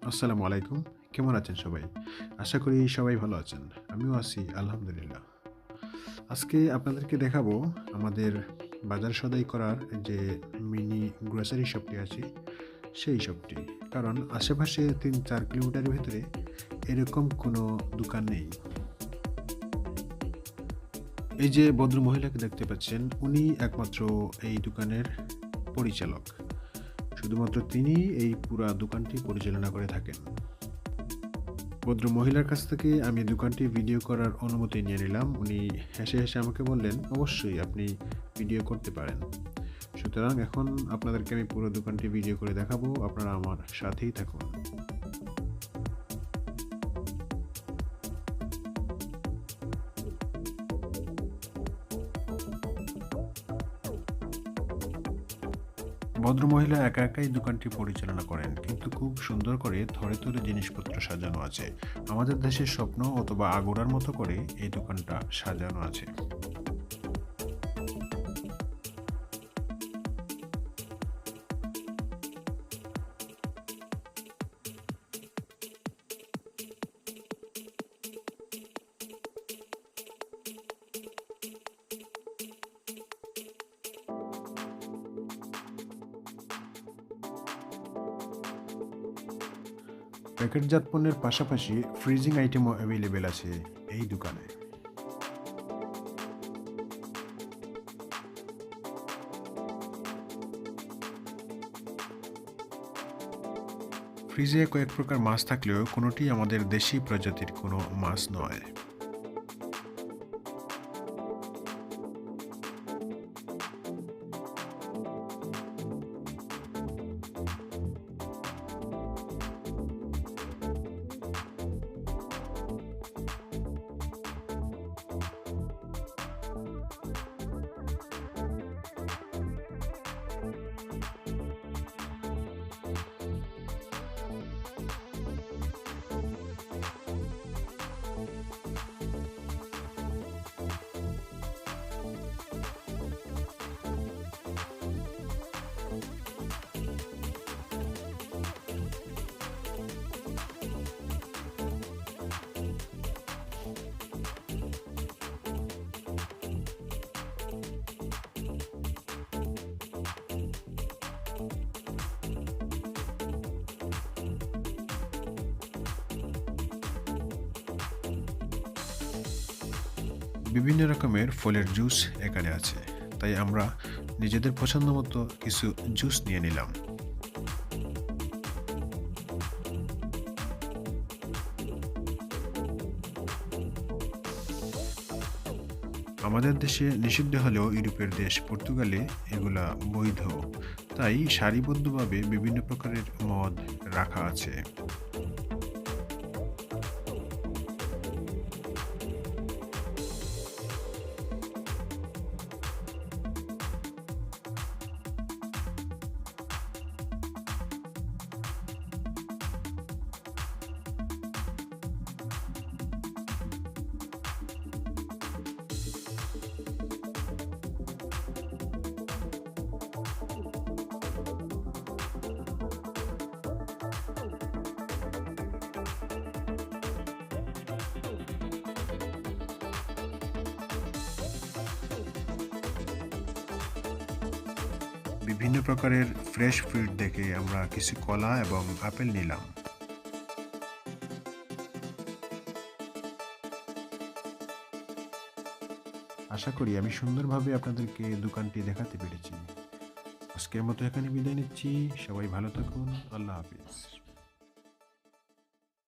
আসসালামু আলাইকুম। কেমন আছেন সবাই? আশা করি সবাই ভালো আছেন। আমিও আছি আলহামদুলিল্লাহ। আজকে আপনাদেরকে দেখাবো আমাদের বাজার সদাই করার যে মিনি গ্রোসারি শপটি আছে, সেই শপটি। কারণ আশেপাশে ৩-৪ কিলোমিটারের ভেতরে এরকম কোনো দোকান নেই। এই যে ভদ্রমহিলাকে দেখতে পাচ্ছেন, উনি একমাত্র এই দোকানের পরিচালক। শুধুমাত্র তিনিই এই পুরা দোকানটি পরিচালনা করে থাকেন। ভদ্রমহিলার কাছ থেকে আমি দোকানটি ভিডিও করার অনুমতি নিয়ে নিলাম। উনি হেসে, হেসে আমাকে বললেন, "অবশ্যই আপনি ভিডিও করতে পারেন।" সুতরাং এখন আপনাদেরকে আমি পুরো দোকানটি ভিডিও করে দেখাবো। আপনারা আমার সাথেই থাকুন। ভদ্রমহিলা একা একাই দোকানটি পরিচালনা করেন, কিন্তু খুব সুন্দর করে থরে থরে জিনিসপত্র সাজানো আছে। আমাদের দেশের স্বপ্ন অথবা আগুরার মতো করে এই দোকানটা সাজানো আছে। প্যাকেটজাত পণ্যের পাশাপাশি ফ্রিজিং আইটেমও অ্যাভেলেবেল আছে এই দোকানে। ফ্রিজে কয়েক প্রকার মাছ থাকলেও কোনোটি আমাদের দেশি প্রজাতির কোনো মাছ নয়। বিভিন্ন রকমের ফলের জুস এখানে আছে, তাই আমরা নিজেদের পছন্দ মতো কিছু জুস নিয়ে নিলাম। আমাদের দেশে নিষিদ্ধ হলেও ইউরোপের দেশ পর্তুগালে এগুলা বৈধ, তাই সারিবদ্ধভাবে বিভিন্ন প্রকারের মদ রাখা আছে। বিভিন্ন প্রকারের ফ্রেশ ফ্রুট দেখে আমরা কিছু কলা এবং আপেল নিলাম। আশা করি আমি সুন্দরভাবে আপনাদেরকে দোকানটি দেখাতে পেরেছি। আজকের মতো এখানে বিদায় নিচ্ছি। সবাই ভালো থাকুন। আল্লাহ হাফিজ।